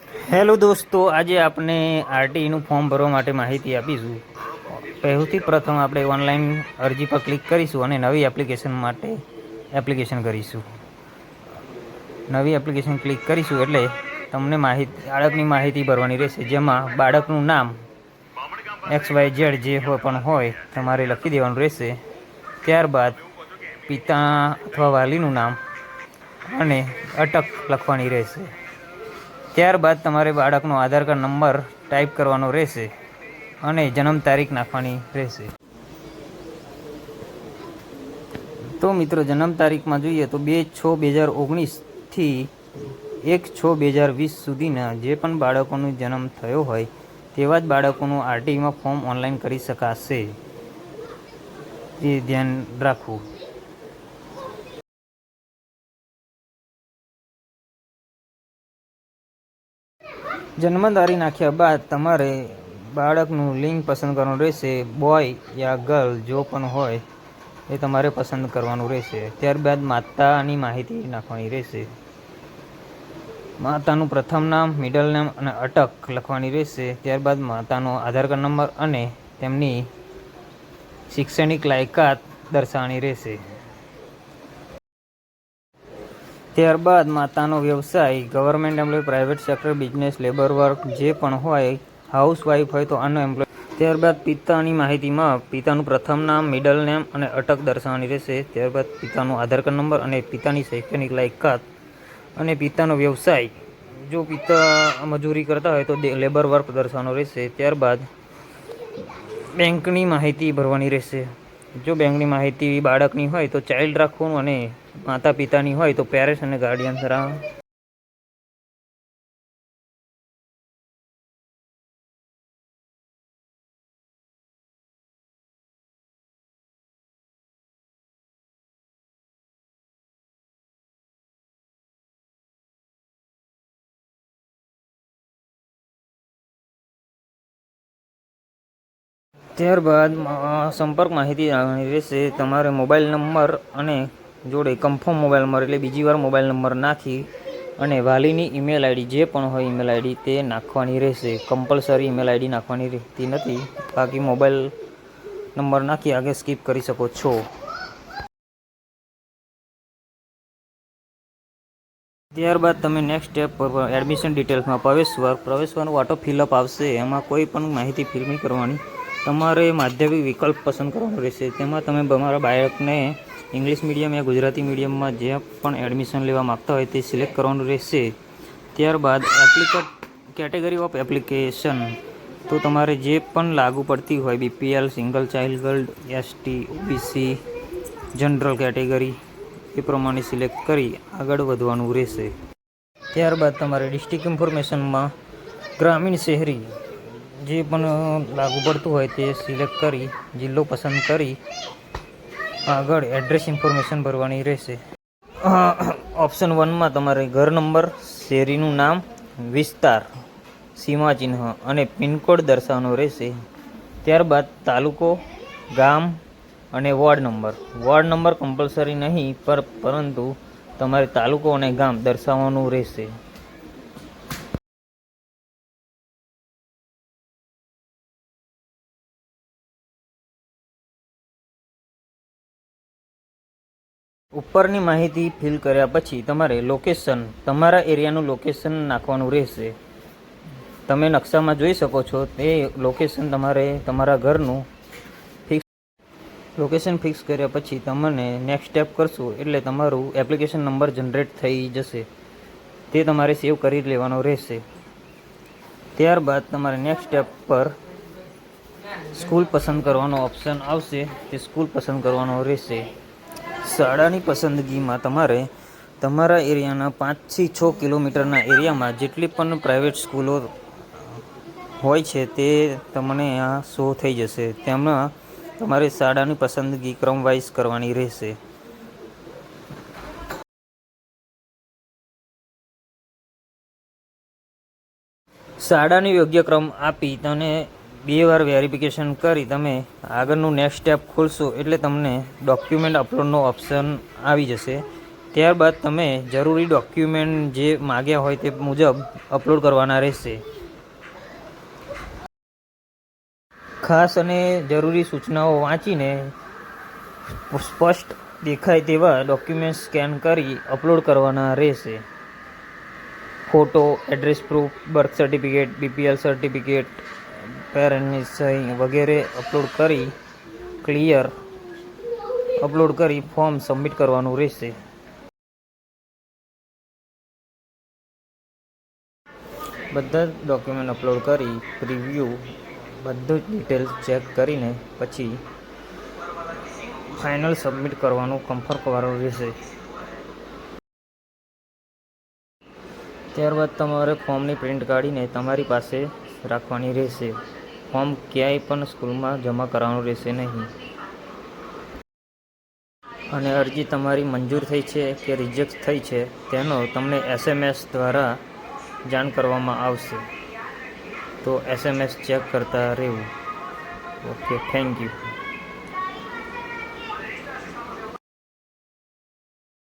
Hello દોસ્તો, આજે આપણે આરટીઈનું ફોર્મ ભરવા માટે માહિતી આપીશું. પહેલુંથી પ્રથમ આપણે ઓનલાઈન અરજી પર ક્લિક કરીશું અને નવી એપ્લિકેશન માટે એપ્લિકેશન કરીશું. નવી એપ્લિકેશન ક્લિક કરીશું એટલે તમને બાળકની માહિતી ભરવાની રહેશે, જેમાં બાળકનું નામ XYZ જે પણ હોય તમારે લખી દેવાનું રહેશે. ત્યારબાદ પિતા અથવા વાલીનું નામ અને અટક લખવાની રહેશે. ત્યારબાદ તમારે બાળકનો આધાર કાર્ડ નંબર ટાઈપ કરવાનો રહેશે અને જન્મ તારીખ નાખવાની રહેશે. તો મિત્રો, જન્મ તારીખમાં જોઈએ તો 2/6/2019થી 1/6/2020 સુધીના જે પણ બાળકોનો જન્મ થયો હોય તેવા જ બાળકોનું આરટીઈમાં ફોર્મ ઓનલાઈન કરી શકાશે, તે ધ્યાન રાખવું. જન્મ તારીખ નાખ્યા બાદ તમારે બાળકનું લિંગ પસંદ કરવાનું રહેશે. બોય યા ગર્લ જો પણ હોય એ તમારે પસંદ કરવાનું રહેશે. ત્યારબાદ માતાની માહિતી નાખવાની રહેશે. માતાનું પ્રથમ નામ, મિડલ નેમ અને અટક લખવાની રહેશે. ત્યારબાદ માતાનો આધાર કાર્ડ નંબર અને તેમની શૈક્ષણિક લાયકાત દર્શાવવાની રહેશે. ત્યારબાદ માતાનો વ્યવસાય government employ, private sector, business, labour work જે પણ હોય, હાઉસવાઈફ હોય તો અનએમ્પ્લોય. ત્યારબાદ પિતાની માહિતીમાં પિતાનું પ્રથમ નામ, મિડલ નેમ અને અટક દર્શાવવાની રહેશે. ત્યારબાદ પિતાનો આધાર કાર્ડ નંબર અને પિતાની શૈક્ષણિક લાયકાત અને પિતાનો વ્યવસાય, જો પિતા મજૂરી કરતા હોય તો લેબર વર્ક દર્શાવવાનો રહેશે. ત્યારબાદ બેંકની માહિતી ભરવાની રહેશે. જો બેંકની માહિતી બાળકની હોય તો ચાઇલ્ડ રાખવાનું અને માતા પિતાની હોય તો પેરેન્ટ્સ અને ગાર્ડિયન્સ રાખવાનું. ત્યારબાદ સંપર્ક માહિતી આવવાની રહેશે. તમારે મોબાઈલ નંબર અને જોડે કન્ફર્મ મોબાઈલ નંબર એટલે બીજી વાર મોબાઈલ નંબર નાખી અને વાલીની ઈમેલ આઈડી જે પણ હોય ઈમેલ આઈડી તે નાખવાની રહેશે. કમ્પલસરી ઈમેલ આઈડી નાખવાની રહેતી નથી, બાકી મોબાઈલ નંબર નાખી આગળ સ્કીપ કરી શકો છો. ત્યારબાદ તમે નેક્સ્ટ સ્ટેપ પર એડમિશન ડિટેલ્સમાં પ્રવેશવાનું ઓટો ફિલઅપ આવશે. એમાં કોઈ પણ માહિતી ફિલ નહીં કરવાની. તમારે માધ્યમિક વિકલ્પ પસંદ કરવાનો રહેશે. તેમાં તમે તમારા બાળકને ઇંગ્લિશ મીડિયમ યા ગુજરાતી મીડિયમમાં જે પણ એડમિશન લેવા માગતા હોય તે સિલેક્ટ કરવાનું રહેશે. ત્યારબાદ કેટેગરી ઓફ એપ્લિકેશન, તો તમારે જે પણ લાગુ પડતી હોય BPL, single child girl, ST, OBC, general category એ પ્રમાણે સિલેક્ટ કરી આગળ વધવાનું રહેશે. ત્યારબાદ તમારે ડિસ્ટ્રિક્ટ ઇન્ફોર્મેશનમાં ગ્રામીણ, શહેરી જે પણ લાગુ પડતું હોય તે સિલેક્ટ કરી જિલ્લો પસંદ કરી આગળ એડ્રેસ ઇન્ફોર્મેશન ભરવાની રહેશે. ઓપ્શન 1માં તમારે ઘર નંબર, શેરીનું નામ, વિસ્તાર, સીમાચિહ્ન અને પિનકોડ દર્શાવવાનો રહેશે. ત્યારબાદ તાલુકો, ગામ અને વોર્ડ નંબર કમ્પલસરી નહીં, પરંતુ તમારે તાલુકો અને ગામ દર્શાવવાનું રહેશે. ઉપરની માહિતી ફિલ કર્યા પછી તમારે લોકેશન, તમારા એરિયાનું લોકેશન નાખવાનું રહેશે. તમે નકશામાં જોઈ શકો છો તે લોકેશન તમારે તમારા ઘરનું લોકેશન ફિક્સ કર્યા પછી તમને નેક્સ્ટ સ્ટેપ કરશો એટલે તમારું એપ્લિકેશન નંબર જનરેટ થઈ જશે. તે તમારે સેવ કરી લેવાનો રહેશે. ત્યારબાદ તમારે નેક્સ્ટ સ્ટેપ પર સ્કૂલ પસંદ કરવાનો ઓપ્શન આવશે, તે સ્કૂલ પસંદ કરવાનો રહેશે. શાળાની પસંદગીમાં તમારે તમારા એરિયાના 5થી 6 કિલોમીટરના એરિયામાં જેટલી પણ પ્રાઇવેટ સ્કૂલો હોય છે તે તમને આ શો થઈ જશે. તેમાં તમારે શાળાની પસંદગી ક્રમવાઇઝ કરવાની રહેશે. શાળાની યોગ્ય ક્રમ આપી તમે 2 વાર વેરિફિકેશન કરી તમે આગળનું નેક્સ્ટ સ્ટેપ ખોલશો એટલે તમને ડોક્યુમેન્ટ અપલોડનો ઓપ્શન આવી જશે. ત્યારબાદ તમે જરૂરી ડોક્યુમેન્ટ જે માગ્યા હોય તે મુજબ અપલોડ કરવાના રહેશે. ખાસ અને જરૂરી સૂચનાઓ વાંચીને સ્પષ્ટ દેખાય તેવા ડોક્યુમેન્ટ સ્કેન કરી અપલોડ કરવાના રહેશે. Photo, address proof, birth certificate, BPL certificate, પેરેન્ટની સહી વગેરે અપલોડ કરી ફોર્મ સબમિટ કરવાનું રહેશે. બધા જ ડોક્યુમેન્ટ અપલોડ કરી પ્રિવ્યૂ બધું જ ડિટેલ્સ ચેક કરીને પછી ફાઇનલ સબમિટ કરવાનું કન્ફર્મ કરવાનું રહેશે. ત્યારબાદ તમારે ફોર્મની પ્રિન્ટ કાઢીને તમારી પાસે રાખવાની રહેશે. ફોર્મ ક્યાંય પણ સ્કૂલમાં જમા કરાવવાનું રહેશે નહીં. અને અરજી તમારી મંજૂર થઈ છે કે રિજેક્ટ થઈ છે તેનો તમને SMS દ્વારા જાણ કરવામાં આવશે. તો SMS ચેક કરતા રહેવું. Okay, thank you.